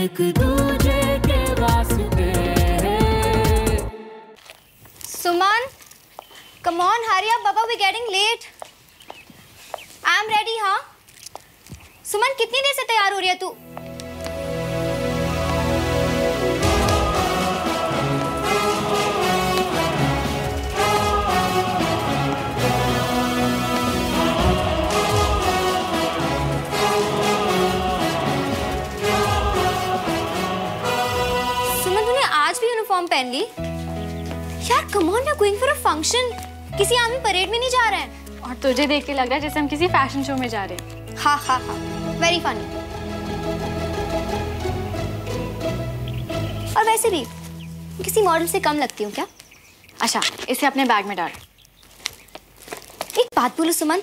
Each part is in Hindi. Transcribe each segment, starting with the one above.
एक दूजे के वास्ते। सुमन, come on, hurry up, Baba, we're getting late. I'm ready, हाँ? सुमन, कितनी देर से तैयार हो रही है तू? यूनिफॉर्म पहन ली यार। Come on, we are going for a function. किसी आर्मी परेड में नहीं जा रहे हैं। और तुझे देख के लग रहा है जैसे हम किसी फैशन शो में जा रहे हैं। हाँ हाँ हाँ, वेरी फनी। और वैसे भी किसी मॉडल से कम लगती हूँ क्या? अच्छा, इसे अपने बैग में डाल। एक बात बोलो सुमन,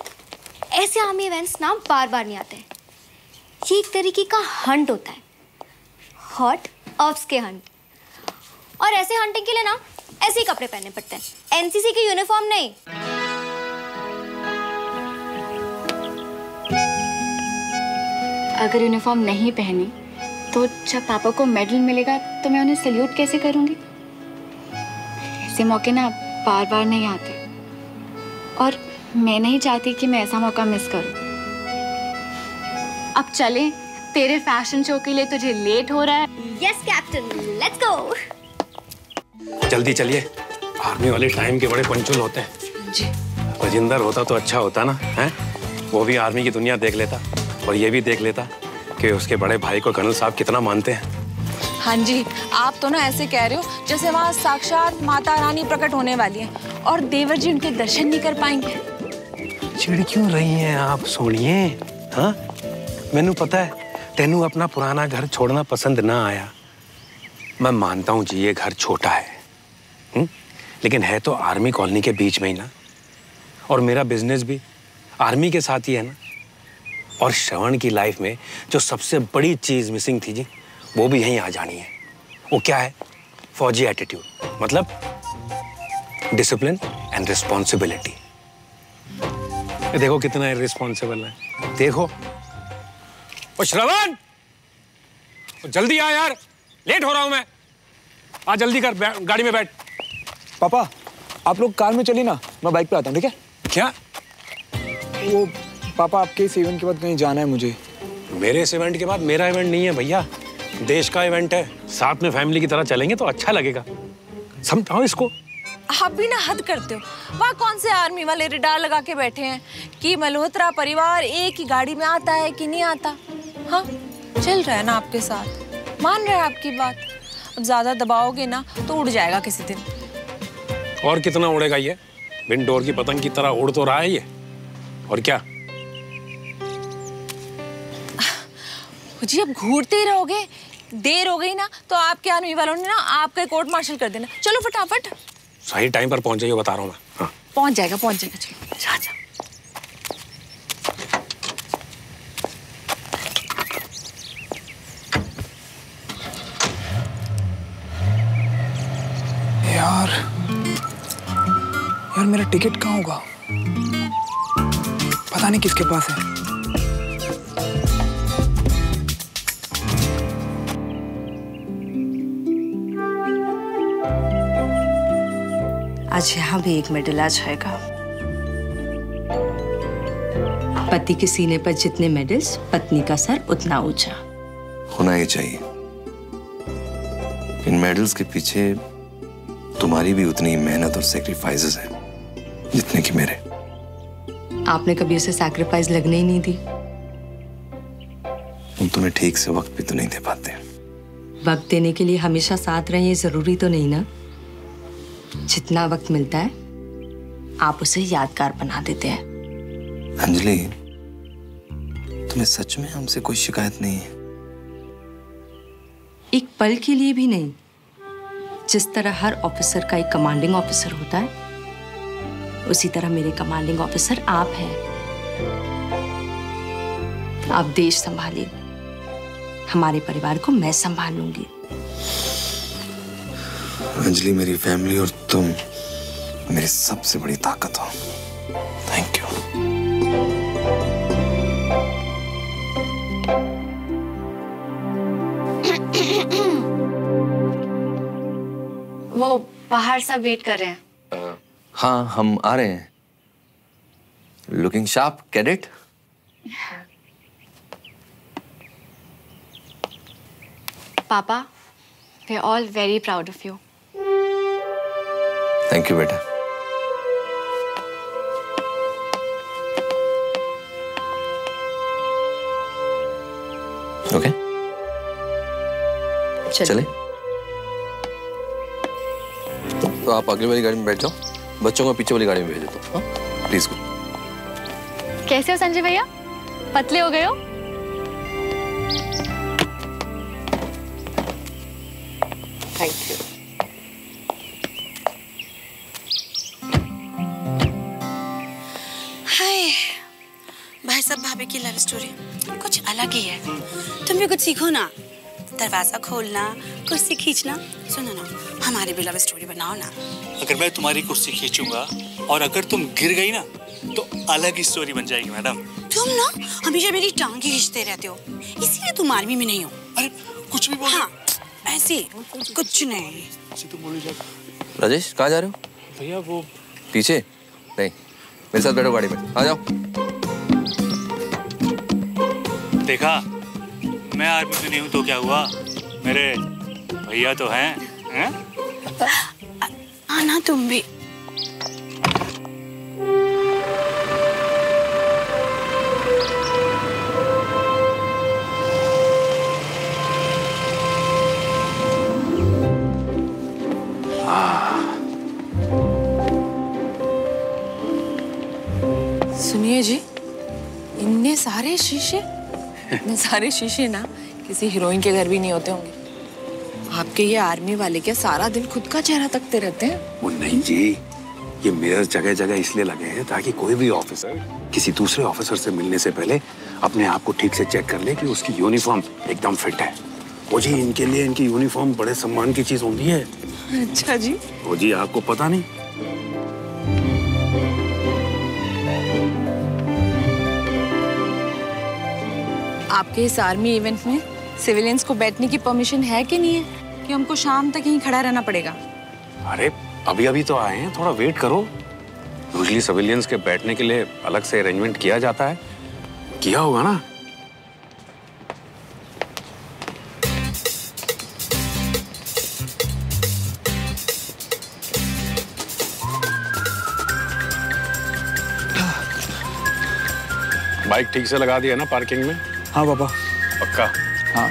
ऐसे आर्मी इवेंट्स ना बार बार नहीं आते। ये एक तरीके का हंट होता है, हॉट ऑफ्स के हंट। और ऐसे हंटिंग के लिए ना ऐसे ही कपड़े पहनने पड़ते हैं, एनसीसी की यूनिफॉर्म नहीं। अगर यूनिफॉर्म नहीं पहनी तो जब पापा को मेडल मिलेगा तो मैं उन्हें सैल्यूट कैसे करूंगी? ऐसे मौके ना बार बार नहीं आते और मैं नहीं चाहती कि मैं ऐसा मौका मिस करूं। अब चलें, तेरे फैशन शो के लिए तुझे लेट हो रहा है। Yes captain, let's go. जल्दी चलिए, आर्मी वाले टाइम के बड़े पंचुअल होते हैं जी। राजिंदर होता तो अच्छा होता ना, हैं? वो भी आर्मी की दुनिया देख लेता और ये भी देख लेता कि उसके बड़े भाई को कर्नल साहब कितना मानते हैं। हाँ जी, आप तो ना ऐसे कह रहे हो जैसे वहाँ साक्षात माता रानी प्रकट होने वाली है और देवर जी उनके दर्शन नहीं कर पाएंगे। चिढ़ क्यों रही हैं आप सोनिए? हाँ, मैनू पता है तेनू अपना पुराना घर छोड़ना पसंद ना आया। मैं मानता हूँ जी, ये घर छोटा है, लेकिन है तो आर्मी कॉलोनी के बीच में ही ना। और मेरा बिजनेस भी आर्मी के साथ ही है ना। और श्रवण की लाइफ में जो सबसे बड़ी चीज मिसिंग थी जी, वो भी यहीं आ जानी है। वो क्या है? फौजी एटीट्यूड, मतलब डिसिप्लिन एंड रिस्पॉन्सिबिलिटी। देखो कितना इररिस्पॉन्सिबल है, देखो। ओ श्रवण, जल्दी आ यार, लेट हो रहा हूं मैं। आ जल्दी कर, गाड़ी में बैठ। पापा, आप लोग कार में चलिए ना, मैं बाइक पे आता हूँ, ठीक है? क्या? वो पापा, आपके इस इवेंट के बाद कहीं जाना है मुझे। मेरे इस इवेंट के बाद? मेरा इवेंट नहीं है भैया, देश का इवेंट है। साथ में फैमिली की तरह चलेंगे तो अच्छा लगेगा, समझाओ इसको। आप भी ना हद करते हो। वहाँ कौन से आर्मी वाले रिडार लगा के बैठे हैं कि मल्होत्रा परिवार एक ही गाड़ी में आता है कि नहीं आता? हाँ, चल रहा है ना आपके साथ, मान रहा है आपकी बात। अब ज्यादा दबाओगे ना तो उड़ जाएगा किसी दिन। और कितना उड़ेगा ये? बिन डोर की पतंग की तरह उड़ तो रहा है ये, और क्या? जी, अब घूरते ही रहोगे, देर हो गई ना तो आपके आर्मी वालों ने ना आपका कोर्ट मार्शल कर देना। चलो फटाफट। सही टाइम पर पहुंच जाइए, बता रहा हूँ मैं। हाँ, पहुंच जाएगा, पहुंच जाएगा। चलो जा जा। यार मेरा टिकट कहाँ होगा? पता नहीं किसके पास है। आज यहाँ भी एक मेडल आ जाएगा। पति के सीने पर जितने मेडल्स, पत्नी का सर उतना ऊंचा होना ही चाहिए। इन मेडल्स के पीछे तुम्हारी भी उतनी मेहनत और सैक्रिफाइसेस है जितने कि मेरे। आपने कभी उसे सैक्रिफाइस लगने ही नहीं दी। हम तुम्हें ठीक से वक्त भी तो नहीं दे पाते। वक्त देने के लिए हमेशा साथ रहें ये जरूरी तो नहीं ना। जितना वक्त मिलता है आप उसे यादगार बना देते हैं। अंजलि, तुम्हें सच में हमसे कोई शिकायत नहीं है? एक पल के लिए भी नहीं। जिस तरह हर ऑफिसर का एक कमांडिंग ऑफिसर होता है, उसी तरह मेरे कमांडिंग ऑफिसर आप हैं। आप देश संभालिए, हमारे परिवार को मैं संभालूंगी। अंजलि, मेरी फैमिली और तुम मेरी सबसे बड़ी ताकत हो। Thank you. वो बाहर सब वेट कर रहे हैं। हाँ, हम आ रहे हैं। Looking sharp cadet. पापा, we are all very proud of you. Thank you बेटा। ओके, चले। तो आप अगली वाली गाड़ी में बैठ जाओ, बच्चों को पीछे वाली गाड़ी में भेज देता हूँ। प्लीज। कैसे हो संजय भैया? पतले हो गए हो? Thank you. हाय, भाई साहब भाभी की लव स्टोरी कुछ अलग ही है। तुम भी कुछ सीखो ना, दरवाजा खोलना, कुर्सी खींचना। सुनो ना, हमारी भी लव स्टोरी बनाओ ना। अगर मैं तुम्हारी कुर्सी खींचूंगा और अगर तुम गिर गई ना तो अलग ही स्टोरी बन जाएगी मैडम। तुम ना हमेशा मेरी टांग खींचते रहते हो, इसीलिए तुम आर्मी में नहीं हो। अरे कुछ भी बोल। हाँ, ऐसे कुछ नहीं। तो बोली जा। राजेश, कहाँ जा रहे हो? भैया वो पीछे नहीं, मेरे साथ बैठो गाड़ी में, आ जाओ। देखा, मैं आर्मी में नहीं हूँ तो क्या हुआ, मेरे भैया तो हैं। आना तुम भी। सुनिए जी, इतने सारे शीशे, इतने सारे शीशे ना किसी हीरोइन के घर भी नहीं होते होंगे। आपके ये आर्मी वाले क्या सारा दिन खुद का चेहरा तकते रहते हैं? वो नहीं जी, ये मिरर जगह जगह इसलिए लगे हैं ताकि कोई भी ऑफिसर किसी दूसरे ऑफिसर से मिलने से पहले अपने आप को ठीक से चेक कर ले कि उसकी यूनिफॉर्म एकदम फिट है। वो जी, इनके लिए इनकी यूनिफॉर्म बड़े सम्मान की चीज होती है। अच्छा जी। वो जी, आपको पता नहीं? आपके इस आर्मी इवेंट में सिविलियंस को बैठने की परमिशन है कि नहीं है, कि हमको शाम तक यहीं खड़ा रहना पड़ेगा? अरे अभी अभी तो आए हैं, थोड़ा वेट करो। यूजुअली सिविलियंस के बैठने के लिए अलग से अरेंजमेंट किया जाता है, किया होगा ना? बाइक ठीक से लगा दिया ना पार्किंग में? हाँ पापा। पक्का? हाँ।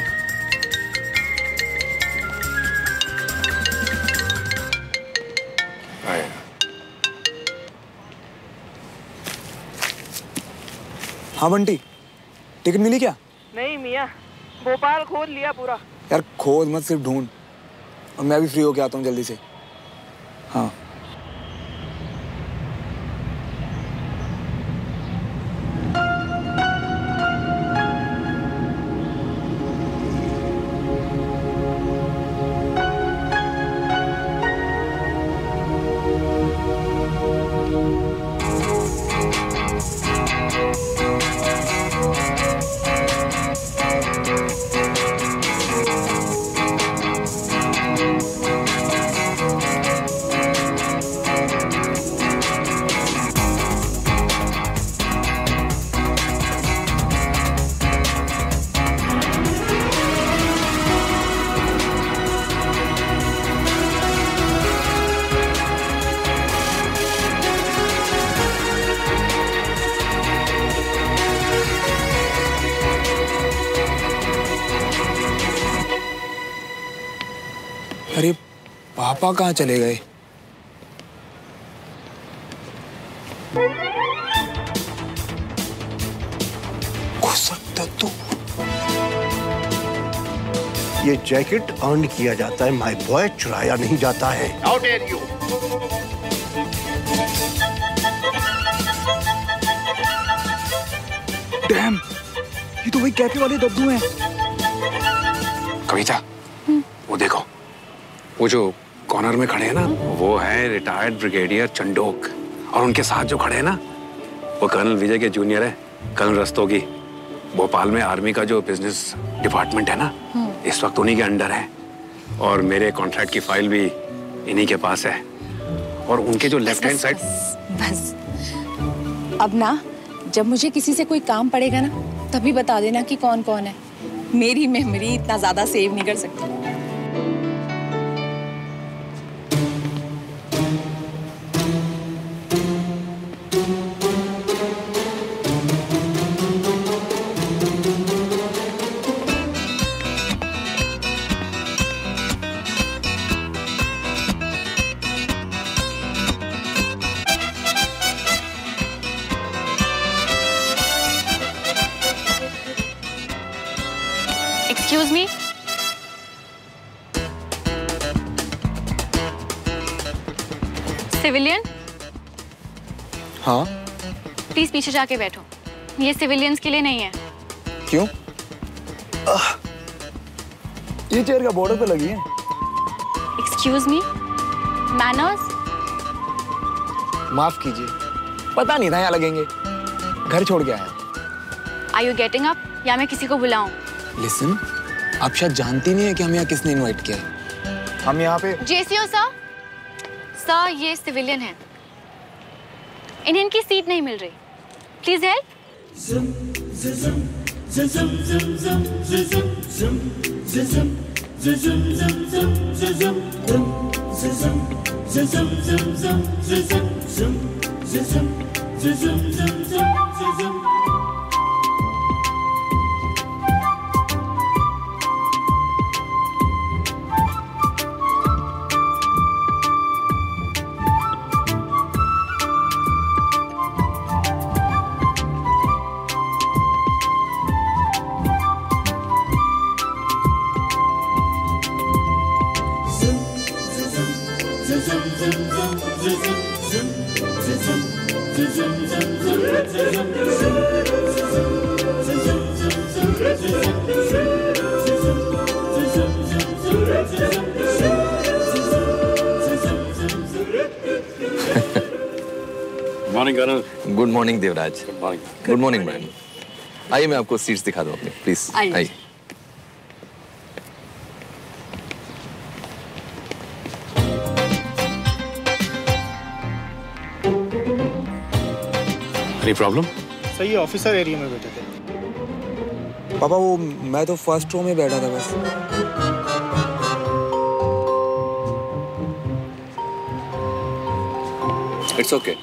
हाँ बंटी, टिकट मिली क्या? नहीं मियाँ, भोपाल खोद लिया पूरा। यार खोद मत, सिर्फ ढूंढ। और मैं भी फ्री होके आता हूँ जल्दी से। हाँ। अरे पापा कहाँ चले गए? तो ये जैकेट अर्न किया जाता है माय बॉय, चुराया नहीं जाता है। How dare you! डैम, ये तो वही कैफे वाले दद्दू हैं। कविता, वो देखो, वो जो कॉर्नर में खड़े हैं ना, वो है रिटायर्ड ब्रिगेडियर चंडोक। और उनके साथ जो खड़े हैं ना, वो कर्नल विजय के जूनियर है, कर्नल रस्तोगी। भोपाल में आर्मी का जो बिजनेस डिपार्टमेंट है ना, इस वक्त उन्हीं के अंडर है और मेरे कॉन्ट्रैक्ट की फाइल भी इन्हीं के पास है और उनके जो लेफ्ट हैंड साइड। बस अब ना जब मुझे किसी से कोई काम पड़ेगा ना तभी बता देना कि कौन कौन है। मेरी मेमोरी इतना ज्यादा सेव नहीं कर सकती। Excuse me? सिविलियन? हाँ? प्लीज पीछे जाके बैठो। ये सिविलियंस के लिए नहीं है। क्यों? ये चेयर का बॉर्डर पे लगी है। Excuse me? Manners? माफ कीजिए, पता नहीं था यहाँ लगेंगे। घर छोड़ के आया। Are you getting up? या मैं किसी को बुलाऊं? लिसन, आप शायद जानती नहीं है कि हमें यहाँ किसने इनवाइट किया है। हम यहाँ पे JCO सर, सर ये सिविलियन है, इन्हें इनकी सीट नहीं मिल रही, please help. Morning colonel. Good morning Devraj. Good morning ma'am. आइए मैं आपको सीट्स दिखा दूं अपनी, प्लीज आइए। Any problem? सही है, ऑफिसर एरिया में बैठे थे। पापा वो मैं तो फर्स्ट रो में बैठा था बस। It's okay.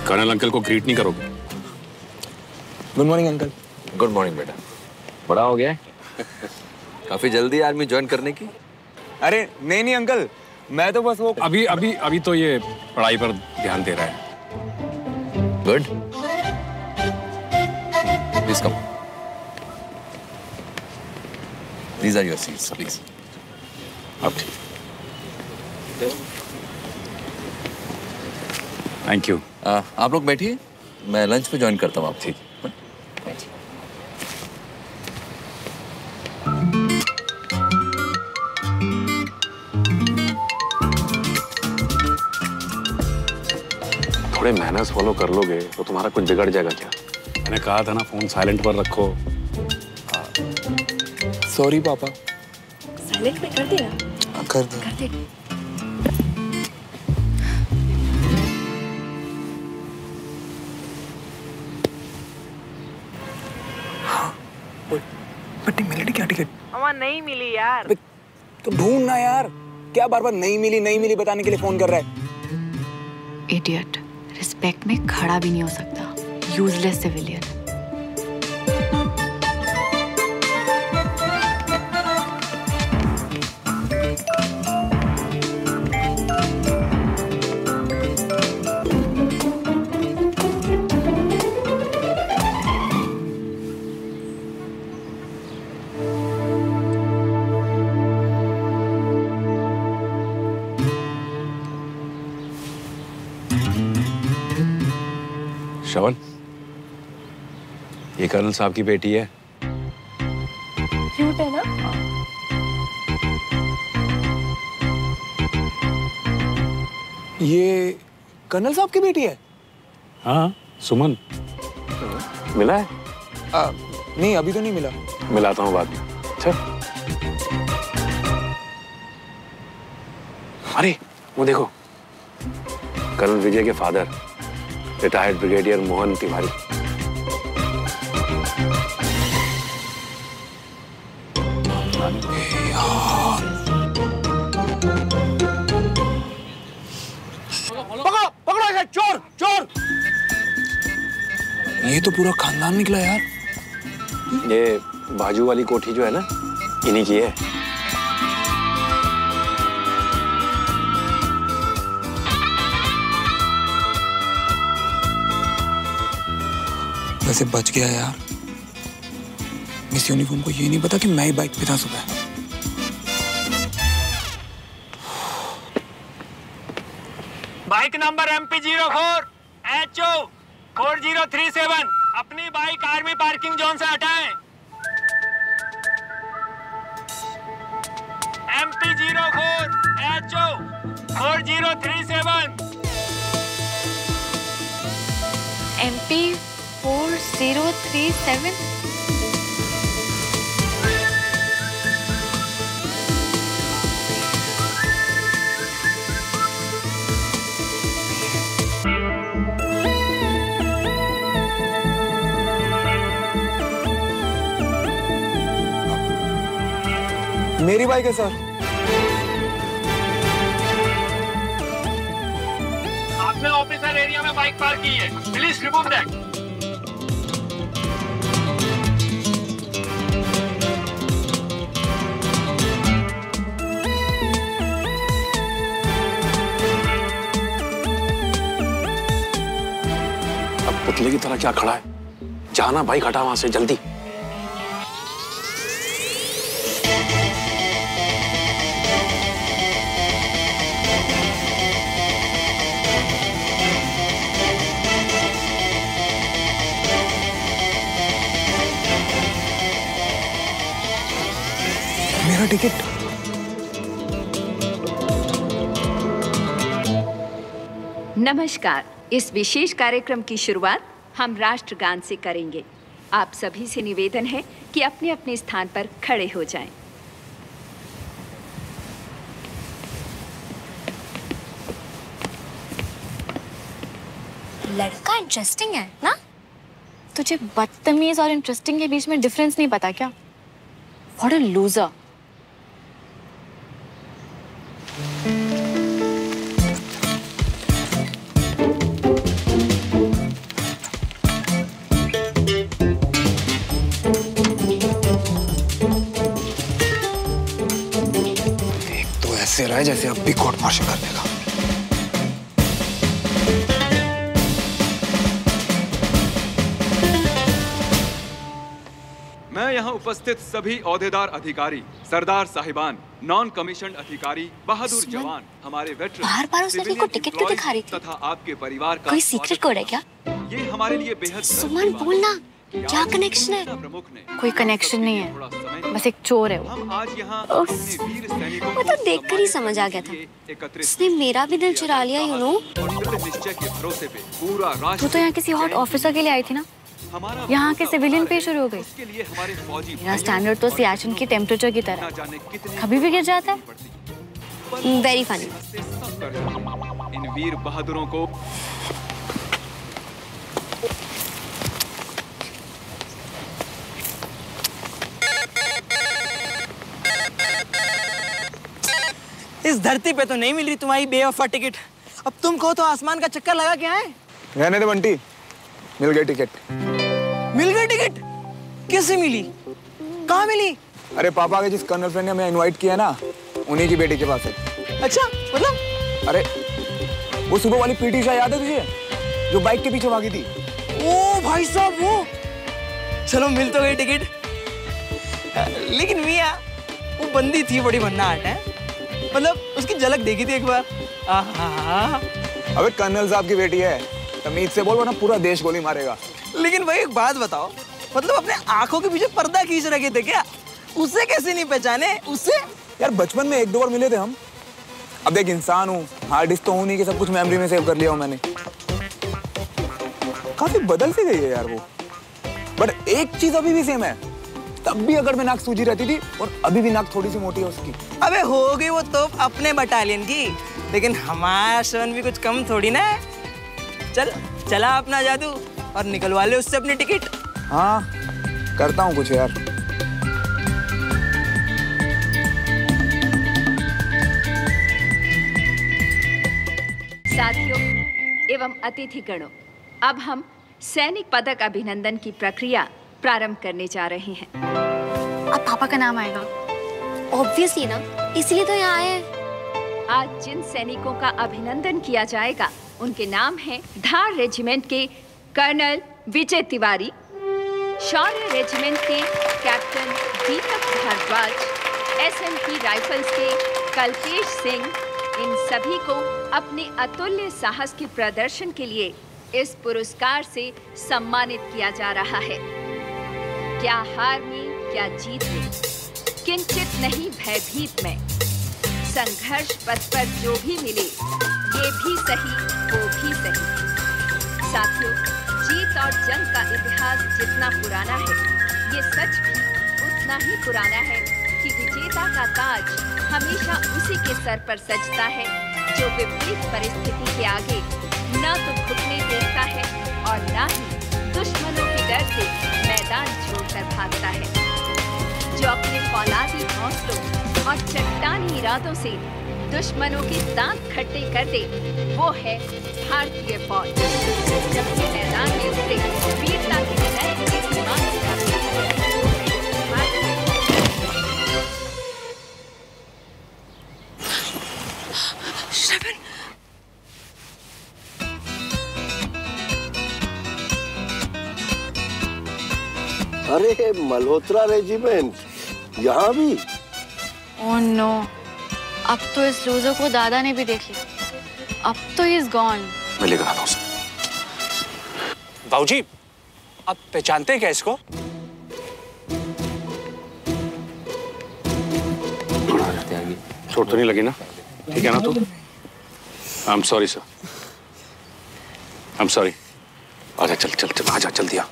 कर्नल अंकल को ग्रीट नहीं करोगे? Good morning uncle. Good morning बेटा। बड़ा हो गया है? काफी जल्दी आर्मी ज्वाइन करने की? अरे नहीं नहीं अंकल, मैं तो बस वो अभी तो ये पढ़ाई पर ध्यान दे रहा है। Good. Please come. These are your seats, please. अब ठीक। Thank you. आप लोग बैठिए, मैं लंच पे ज्वाइन करता हूँ आप। ठीक। थोड़े मैनर्स फॉलो कर लोगे तो तुम्हारा कुछ बिगड़ जाएगा क्या? मैंने कहा था ना फोन साइलेंट पर रखो। सॉरी पापा। साइलेंट में कर दे ना। कर दे। कर दे। बट्टी मेलेडी क्या टिकट? हमारा नहीं मिली यार। तो ढूंढ ना यार, क्या बार बार नहीं मिली बताने के लिए फोन कर रहा है? इडियट, रिस्पेक्ट में खड़ा भी नहीं हो सकता, यूजलेस सिविलियन। श्रवण, ये कर्नल साहब की बेटी है। क्यूट है ना? ये कर्नल साहब की बेटी है? हाँ, सुमन। मिला है? नहीं, अभी तो नहीं मिला। मिलाता हूँ बाद में। चल। अरे वो देखो, कर्नल विजय के father retired brigadier Mohan Tiwari. पकड़ो पकड़ो इसे, चोर चोर। ये तो पूरा खानदान निकला यार। ये बाजू वाली कोठी जो है ना, इन्हीं की है। वैसे बच गया यार। मिस यूनिफॉर्म को ये नहीं पता कि मैं ही बाइक पे था सुबह। बाइक नंबर MP04 HO 4037 अपनी बाइक आर्मी पार्किंग जोन से हटाएं। MP04 HO 4037 MP4037। मेरी बाइक है सर। आपने ऑफिसर एरिया में बाइक पार्क की है, प्लीज रिमूव दैट। अब पुतले की तरह क्या खड़ा है? जाना बाइक हटा वहां से जल्दी। मेरा टिकट। नमस्कार। इस विशेष कार्यक्रम की शुरुआत हम राष्ट्रगान से करेंगे। आप सभी से निवेदन है कि अपने अपने स्थान पर खड़े हो जाएं। लड़का इंटरेस्टिंग है ना? तुझे बदतमीज और इंटरेस्टिंग के बीच में डिफरेंस नहीं पता क्या? What a loser। ऐसे रहा है जैसे अब भी कोर्ट मार्शल कर देगा। मैं यहाँ उपस्थित सभी ओहदेदार अधिकारी, सरदार साहिबान, नॉन कमीशन अधिकारी, बहादुर जवान, हमारे वेटरन, बार-बार उस लड़की को टिकट क्यों दिखा रही थी? तथा आपके परिवार का कोई सीक्रेट कोड है क्या? ये हमारे लिए बेहद सुमन बोलना, क्या कनेक्शन है? कोई कनेक्शन नहीं है, बस एक चोर है वो। हम आज यहाँ वो तो देखकर ही समझ आ गया था। उसने मेरा भी दिल चुरा लिया, यू नो। निश्चय के भरोसे पे पूरा राष्ट्र। तू तो यहाँ किसी हॉट ऑफिसर के लिए आई थी ना? यहाँ के सिविलियन पे शुरू हो गई। मेरा स्टैंडर्ड तो सियाचिन की टेम्परेचर की तरह, कभी भी गिर जाता है। Very funny. इन वीर बहादुरों को इस धरती पे तो नहीं मिल रही तुम्हारी बेवफा टिकट। अब तुम कहो तो आसमान का चक्कर लगा के आए। रहने दे बंटी, मिल गई टिकट। मिल गई टिकट? कैसे मिली? कहाँ मिली? अरे पापा के जिस कर्नल फ्रेंड ने हमें इनवाइट किया ना, उन्हीं की बेटी के पास है। अच्छा, मतलब? अरे वो सुबह वाली पीटी शाह याद है तुझे, जो बाइक के पीछे भागी थी? ओ भाई साहब वो। चलो मिल तो गई टिकट। लेकिन मियां वो बंदी थी बड़ी भन्नाट है। मतलब उसकी झलक देखी थी एक बार। अबे कर्नल साहब की बेटी है, तमीज से बोल वरना पूरा देश गोली मारेगा। लेकिन भाई एक बात बताओ, मतलब अपने आंखों के पीछे पर्दा खींच रखे थे क्या? उससे कैसे नहीं पहचाने? उससे यार बचपन में एक दो बार मिले थे हम। अब देख इंसान हूँ, हार्ड डिस्क तो हूँ नहीं कि सब कुछ मेमोरी में सेव कर लिया हूँ मैंने। काफी बदल सी गई है यार वो। बट एक चीज अभी भी सेम है, तब भी अगर में नाक सूजी रहती थी और अभी भी नाक थोड़ी सी मोटी है उसकी। अबे हो गई वो तो अपने बटालियन की, लेकिन हमारा श्रवण भी कुछ कम थोड़ी ना है। चल चला अपना जादू और निकलवा ले उससे अपनी टिकट। हाँ करता हूँ कुछ यार। साथियों एवं अतिथिगणों, अब हम सैनिक पदक अभिनंदन की प्रक्रिया प्रारंभ करने जा रहे हैं। अब पापा का नाम आएगा। ऑब्वियसली ना, इसलिए तो यहाँ आए हैं। आज जिन सैनिकों का अभिनंदन किया जाएगा उनके नाम हैं धार रेजिमेंट के कर्नल विजय तिवारी, शौर्य रेजिमेंट के कैप्टन दीपक भारद्वाज, एसएमपी राइफल्स के कल्पेश सिंह। इन सभी को अपने अतुल्य साहस के प्रदर्शन के लिए इस पुरस्कार से सम्मानित किया जा रहा है। क्या हार में क्या जीत में, किंचित नहीं भयभीत में, संघर्ष पथ पर जो भी मिले ये भी सही वो भी सही। साथियों, जीत और जंग का इतिहास जितना पुराना है, ये सच भी उतना ही पुराना है कि विजेता का ताज हमेशा उसी के सर पर सजता है जो विपरीत परिस्थिति के आगे न तो घुटने देखता है और न ही दुश्मनों के डर से मैदान छोड़कर भागता है, जो अपने फौलादी हौसलों और चट्टानी इरादों से दुश्मनों के दांत खट्टे कर दे, वो है भारतीय फौज। जब ये मैदान में उतरे, वीरता के नए कीर्तिमान स्थापित करते हैं। श्रवण, अरे मल्होत्रा रेजिमेंट यहाँ भी? ओह नो, अब तो इस लूजर को दादा ने भी देख लिया। अब तो ही इज गॉन। मैं लेकर आता हूँ उसे। बाबूजी, आप पहचानते हैं क्या इसको? चोट तो नहीं लगी ना? ठीक है ना? तो I am sorry sir, I am sorry. आजा, चल चल चल, आजा जल्दी आ।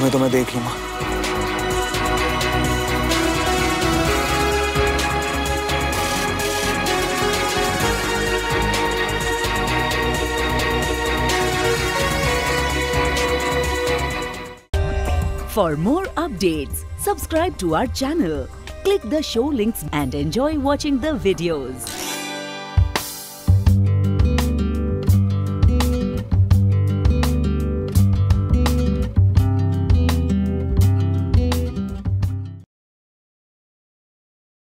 मैं तुम्हें देख लूंगा। For more updates, subscribe to our channel, click the show links and enjoy watching the videos.